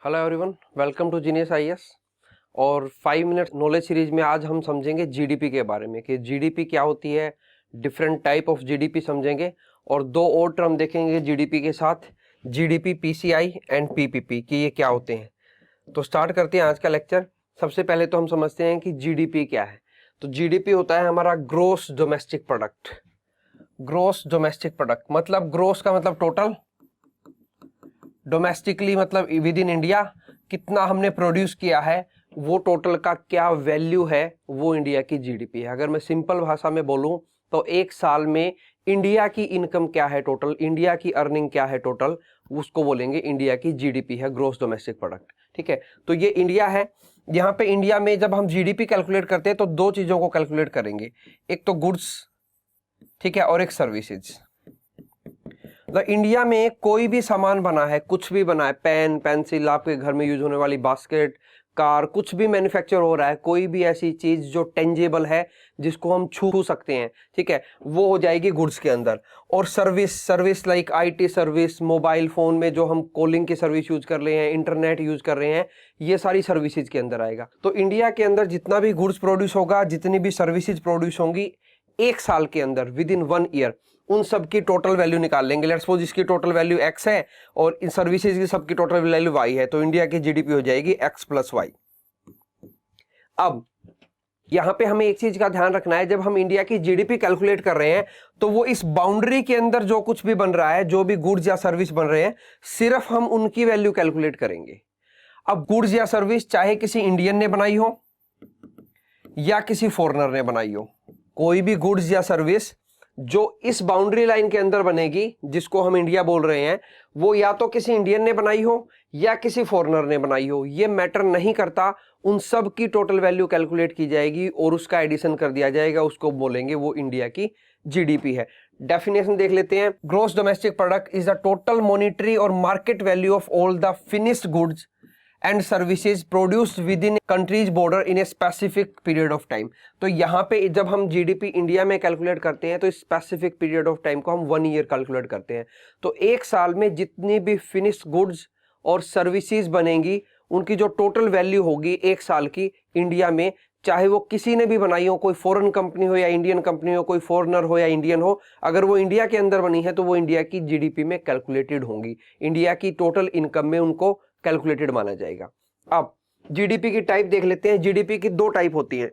Hello everyone, welcome to genius IAS. और 5 minute knowledge series में आज हम समझेंगे जीडीपी के बारे में कि जीडीपी क्या होती है, डिफरेंट टाइप ऑफ जीडीपी समझेंगे और दो और टर्म देखेंगे जीडीपी के साथ, जीडीपी पीसीआई एंड पीपीपी कि ये क्या होते हैं। तो स्टार्ट करते हैं आज का लेक्चर। सबसे पहले तो हम समझते हैं कि जीडीपी क्या है। तो जीडीपी होता है हमारा gross domestic product. Gross domestic product मतलब ग्रोस का मतलब टोटल, डोमेस्टिकली मतलब विद इन इंडिया कितना हमने प्रोड्यूस किया है, वो टोटल का क्या वैल्यू है, वो इंडिया की जीडीपी है। अगर मैं सिंपल भाषा में बोलूं तो एक साल में इंडिया की इनकम क्या है टोटल, इंडिया की अर्निंग क्या है टोटल, उसको बोलेंगे इंडिया की जीडीपी है, ग्रोस डोमेस्टिक प्रोडक्ट। ठीक है, तो ये इंडिया है। यहाँ पे इंडिया में जब हम जीडीपी कैलकुलेट करते हैं तो दो चीजों को कैलकुलेट करेंगे, एक तो गुड्स, ठीक है, और एक सर्विसेज। मतलब इंडिया में कोई भी सामान बना है, कुछ भी बना है, पेन, पेंसिल, आपके घर में यूज होने वाली बास्केट, कार, कुछ भी मैन्युफैक्चर हो रहा है, कोई भी ऐसी चीज जो टेंजेबल है, जिसको हम छू सकते हैं, ठीक है, वो हो जाएगी गुड्स के अंदर। और service like IT service, mobile phone में जो हम कॉलिंग की सर्विस यूज कर रहे हैं, इंटरनेट यूज कर रहे हैं, ये सारी सर्विसेज के अंदर आएगा। तो इंडिया के अंदर जितना भी गुड्स प्रोड्यूस होगा, जितनी भी सर्विसेज प्रोड्यूस होंगी, एक साल के अंदर विद इन 1 ईयर उन सब की टोटल वैल्यू निकाल लेंगे। लेट्स सपोज इसकी टोटल वैल्यू x है और इन सर्विसेज की सबकी टोटल वैल्यू y है, तो इंडिया की जीडीपी हो जाएगी x प्लस y। अब यहां पे हमें एक चीज का ध्यान रखना है, जब हम इंडिया की जीडीपी कैलकुलेट कर रहे हैं तो वो इस बाउंड्री के अंदर जो कुछ भी बन रहा है, जो भी गुड्स या सर्विस बन रहे हैं, सिर्फ हम उनकी वैल्यू कैलकुलेट करेंगे। अब गुड्स या सर्विस चाहे किसी इंडियन ने बनाई हो या किसी फॉरेनर ने बनाई हो, कोई भी गुड्स या सर्विस जो इस बाउंड्री लाइन के अंदर बनेगी, जिसको हम इंडिया बोल रहे हैं, वो या तो किसी इंडियन ने बनाई हो या किसी फॉरेनर ने बनाई हो, ये मैटर नहीं करता। उन सब की टोटल वैल्यू कैलकुलेट की जाएगी और उसका एडिशन कर दिया जाएगा, उसको बोलेंगे वो इंडिया की जीडीपी है। डेफिनेशन देख लेते हैं। Gross domestic product is the total monetary और market value of all the finished goods and services produced within countries border in a specific period of time. तो यहाँ पे जब हम जीडीपी इंडिया में कैलकुलेट करते हैं तो स्पेसिफिक पीरियड ऑफ टाइम को हम 1 ईयर कैलकुलेट करते हैं। तो एक साल में जितनी भी फिनिश्ड गुड्स और सर्विसेज बनेंगी, उनकी जो टोटल वैल्यू होगी एक साल की इंडिया में, चाहे वो किसी ने भी बनाई हो, कोई फॉरेन कंपनी हो या इंडियन कंपनी हो, कोई फॉरेनर हो या इंडियन हो, अगर वो इंडिया के अंदर बनी है तो वो इंडिया की जीडीपी में कैलकुलेटेड होंगी, इंडिया की टोटल इनकम में उनको कैलकुलेटेड माना जाएगा। अब जीडीपी की टाइप देख लेते हैं। जीडीपी की दो टाइप होती है,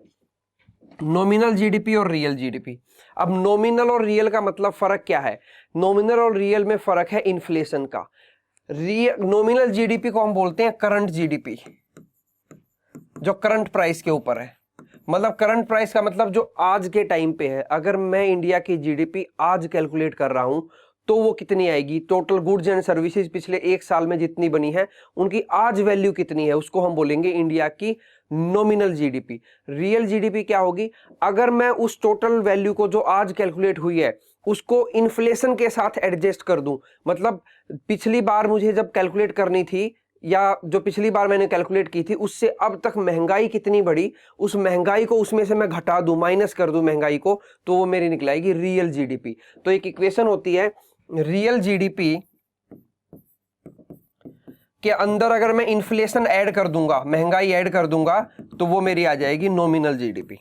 नॉमिनल जीडीपी और रियल जीडीपी। अब नॉमिनल और रियल का मतलब फर्क क्या है? नॉमिनल और रियल में फर्क है इन्फ्लेशन का। नॉमिनल जीडीपी को हम बोलते हैं करंट जीडीपी, जो करंट प्राइस के ऊपर है। मतलब करंट प्राइस का मतलब जो आज के टाइम पे है। अगर मैं इंडिया की जीडीपी आज कैलकुलेट कर रहा हूं तो वो कितनी आएगी, टोटल गुड्स एंड सर्विसेज पिछले एक साल में जितनी बनी है उनकी आज वैल्यू कितनी है, उसको हम बोलेंगे इंडिया की नॉमिनल जीडीपी। रियल जीडीपी क्या होगी? अगर मैं उस टोटल वैल्यू को जो आज कैलकुलेट हुई है उसको इन्फ्लेशन के साथ एडजस्ट कर दूं, मतलब पिछली बार मुझे जब कैलकुलेट करनी थी या जो पिछली बार मैंने कैलकुलेट की थी उससे अब तक महंगाई कितनी बढ़ी, उस महंगाई को उसमें से मैं घटा दूं, माइनस कर दूं महंगाई को, तो वो मेरी निकलाएगी रियल जीडीपी। तो एक इक्वेशन होती है, रियल जीडीपी के अंदर अगर मैं इन्फ्लेशन ऐड कर दूंगा, महंगाई ऐड कर दूंगा, तो वो मेरी आ जाएगी नॉमिनल जीडीपी।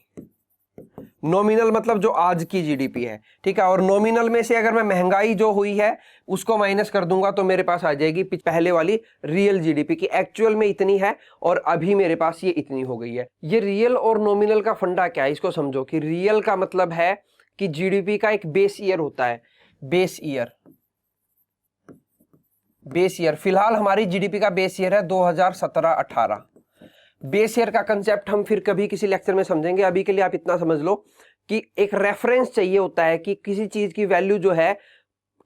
नॉमिनल मतलब जो आज की जीडीपी है, ठीक है। और नॉमिनल में से अगर मैं महंगाई जो हुई है उसको माइनस कर दूंगा तो मेरे पास आ जाएगी पहले वाली रियल जीडीपी की एक्चुअल में इतनी है और अभी मेरे पास ये इतनी हो गई है। ये रियल और नॉमिनल का फंडा क्या है, इसको समझो कि रियल का मतलब है कि जीडीपी का एक बेस ईयर होता है, बेस ईयर। बेस ईयर फिलहाल हमारी जीडीपी का बेस ईयर है 2017-18। बेस ईयर का कंसेप्ट हम फिर कभी किसी लेक्चर में समझेंगे। अभी के लिए आप इतना समझ लो कि एक रेफरेंस चाहिए होता है कि किसी चीज की वैल्यू जो है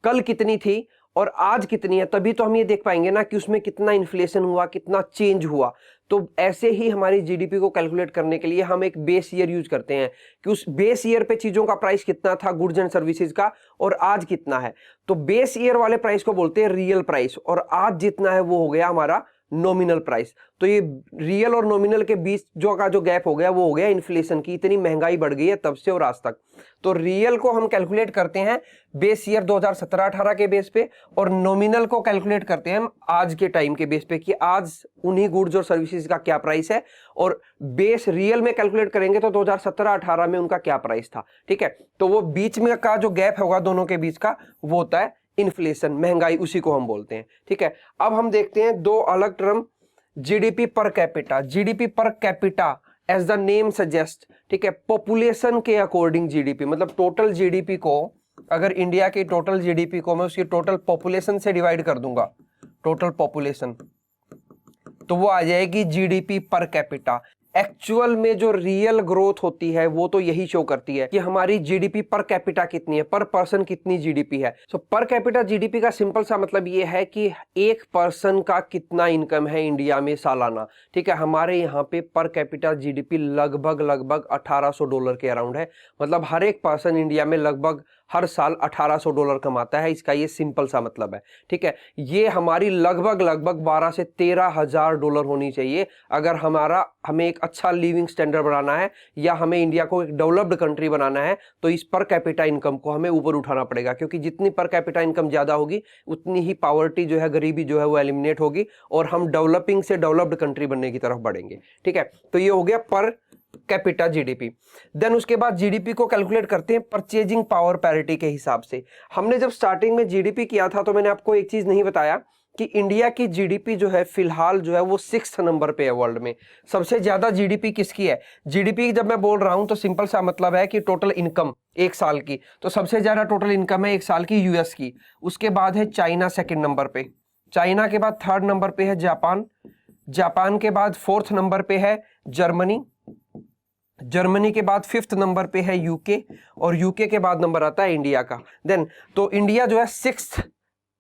कल कितनी थी और आज कितनी है, तभी तो हम ये देख पाएंगे ना कि उसमें कितना इन्फ्लेशन हुआ, कितना चेंज हुआ। तो ऐसे ही हमारी जीडीपी को कैलकुलेट करने के लिए हम एक बेस ईयर यूज करते हैं कि उस बेस ईयर पे चीजों का प्राइस कितना था, गुड्स एंड सर्विसेज का, और आज कितना है। तो बेस ईयर वाले प्राइस को बोलते हैं रियल प्राइस, और आज जितना है वो हो गया हमारा नॉमिनल प्राइस। तो ये रियल और नॉमिनल के बीच जो गैप हो गया वो हो गया इन्फ्लेशन की, इतनी महंगाई बढ़ गई है तब से और आज तक। तो रियल को हम कैलकुलेट करते हैं बेस ईयर 2017-18 के बेस पे, और नॉमिनल को कैलकुलेट करते हैं हम आज के टाइम के बेस पे कि आज उन्हीं गुड्स और सर्विसेज का क्या प्राइस है, और बेस रियल में कैलकुलेट करेंगे तो 2017-18 में उनका क्या प्राइस था। ठीक है, तो वो बीच में का जो गैप होगा दोनों के बीच का वो होता है इन्फ्लेशन, महंगाई, उसी को हम बोलते हैं। ठीक है, अब हम देखते हैं दो अलग term, GDP per capita. GDP per capita as the name suggest, ठीक है, पॉपुलेशन के अकॉर्डिंग जीडीपी, मतलब टोटल जीडीपी को, अगर इंडिया की टोटल जीडीपी को मैं उसकी टोटल पॉपुलेशन से डिवाइड कर दूंगा, टोटल पॉपुलेशन, तो वो आ जाएगी जीडीपी पर कैपिटा। एक्चुअल में जो रियल ग्रोथ होती है वो तो यही शो करती है कि हमारी जीडीपी पर कैपिटा कितनी है, पर पर्सन कितनी जीडीपी है। सो पर कैपिटा जीडीपी का सिंपल सा मतलब ये है कि एक पर्सन का कितना इनकम है इंडिया में सालाना। ठीक है, हमारे यहाँ पे पर कैपिटा जीडीपी लगभग $1800 के अराउंड है, मतलब हर एक पर्सन इंडिया में लगभग हर साल $1800 कमाता है, इसका ये सिंपल सा मतलब है। ठीक है, ये हमारी लगभग 12 से 13 हजार डॉलर होनी चाहिए अगर हमें एक अच्छा लिविंग स्टैंडर्ड बनाना है, या हमें इंडिया को एक डेवलप्ड कंट्री बनाना है, तो इस पर कैपिटा इनकम को हमें ऊपर उठाना पड़ेगा, क्योंकि जितनी पर कैपिटा इनकम ज्यादा होगी उतनी ही पॉवर्टी जो है, गरीबी जो है वो एलिमिनेट होगी, और हम डेवलपिंग से डेवलप्ड कंट्री बनने की तरफ बढ़ेंगे। ठीक है, तो ये हो गया पर कैपिटा जीडीपी। देन उसके बाद जीडीपी को कैलकुलेट करते हैं परचेजिंग पावर पैरिटी के हिसाब से। हमने जब स्टार्टिंग में जीडीपी किया था तो मैंने आपको एक चीज नहीं बताया कि इंडिया की जीडीपी जो है फिलहाल जो है वो 6th नंबर पे है वर्ल्ड में। सबसे ज्यादा जीडीपी किसकी है? जीडीपी जब मैं बोल रहा हूं तो सिंपल सा मतलब है कि टोटल इनकम एक साल की, तो सबसे ज्यादा टोटल इनकम है एक साल की यूएस की, उसके बाद है चाइना 2nd नंबर पे, चाइना के बाद 3rd नंबर पे है जापान, जापान के बाद 4th नंबर पे है जर्मनी, जर्मनी के बाद 5th नंबर पे है यूके, और यूके के बाद नंबर आता है इंडिया का। देन तो इंडिया जो है 6th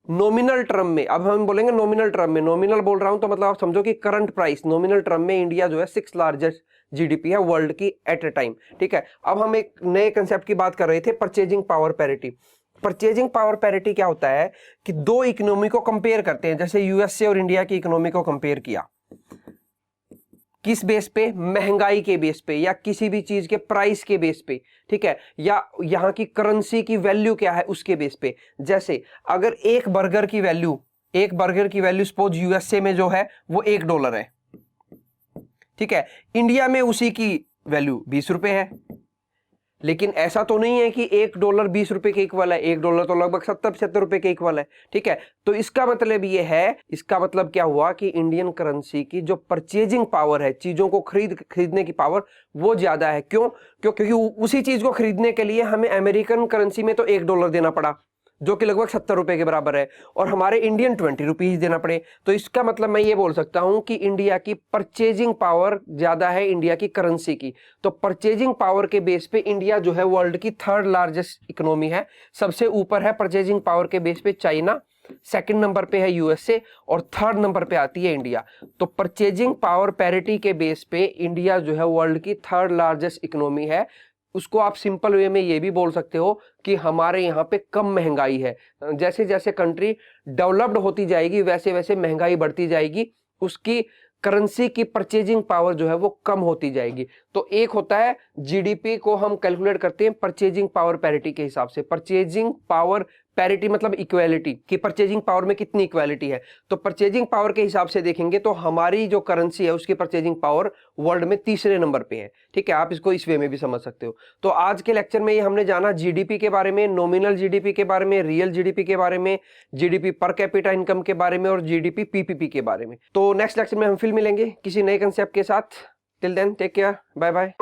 नॉमिनल टर्म में, अब हम बोलेंगे नॉमिनल टर्म में, नॉमिनल बोल रहा हूं तो मतलब आप समझो कि करंट प्राइस, नॉमिनल टर्म में इंडिया जो है 6th लार्जेस्ट जीडीपी है वर्ल्ड की एट ए टाइम। ठीक है, अब हम एक नए कंसेप्ट की बात कर रहे थे, purchasing power parity. Purchasing power parity क्या होता है कि दो इकोनॉमी को कंपेयर करते हैं, जैसे यूएसए और इंडिया की इकोनॉमी को कंपेयर किया, किस बेस पे? महंगाई के बेस पे, या किसी भी चीज के प्राइस के बेस पे। ठीक है, या यहाँ की करेंसी की वैल्यू क्या है उसके बेस पे। जैसे अगर एक बर्गर की वैल्यू सपोज यूएसए में जो है वो $1 है, ठीक है, इंडिया में उसी की वैल्यू $20 है। लेकिन ऐसा तो नहीं है कि $1 $20 के इक्वल है, $1 तो लगभग 70-75 रुपए के इक्वल है। ठीक है, तो इसका मतलब ये है, इसका मतलब क्या हुआ कि इंडियन करेंसी की जो परचेजिंग पावर है, चीजों को खरीदने की पावर, वो ज्यादा है। क्योंकि उसी चीज को खरीदने के लिए हमें अमेरिकन करेंसी में तो $1 देना पड़ा, जो कि लगभग 70 रुपए के बराबर है, और हमारे इंडियन 20 रुपीज देना पड़े। तो इसका मतलब मैं ये बोल सकता हूं कि इंडिया की परचेजिंग पावर ज्यादा है इंडिया की करेंसी की। तो परचेजिंग पावर के बेस पे इंडिया जो है वर्ल्ड की 3rd लार्जेस्ट इकोनॉमी है। सबसे ऊपर है परचेजिंग पावर के बेस पे चाइना, 2nd नंबर पे है यूएसए, और 3rd नंबर पे आती है इंडिया। तो परचेजिंग पावर पैरिटी के बेस पे इंडिया जो है वर्ल्ड की 3rd लार्जेस्ट इकोनॉमी है। उसको आप सिंपल वे में ये भी बोल सकते हो कि हमारे यहाँ पे कम महंगाई है। जैसे जैसे कंट्री डेवलप्ड होती जाएगी वैसे वैसे महंगाई बढ़ती जाएगी, उसकी करेंसी की परचेजिंग पावर जो है वो कम होती जाएगी। तो एक होता है जीडीपी को हम कैलकुलेट करते हैं परचेजिंग पावर पैरिटी के हिसाब से। परचेजिंग पावर पैरिटी मतलब इक्वालिटी, कि परचेजिंग पावर में कितनी इक्वालिटी है। तो परचेजिंग पावर के हिसाब से देखेंगे तो हमारी जो करेंसी है उसकी परचेजिंग पावर वर्ल्ड में 3रे नंबर पे है। ठीक है, आप इसको इस वे में भी समझ सकते हो। तो आज के लेक्चर में ये हमने जाना जीडीपी के बारे में, नॉमिनल जीडीपी के बारे में, रियल जीडीपी के बारे में, जीडीपी पर कैपिटा इनकम के बारे में, और जीडीपी पीपीपी के बारे में। तो नेक्स्ट लेक्चर में हम फिर मिलेंगे किसी नए कंसेप्ट के साथ। Till then take care, bye bye.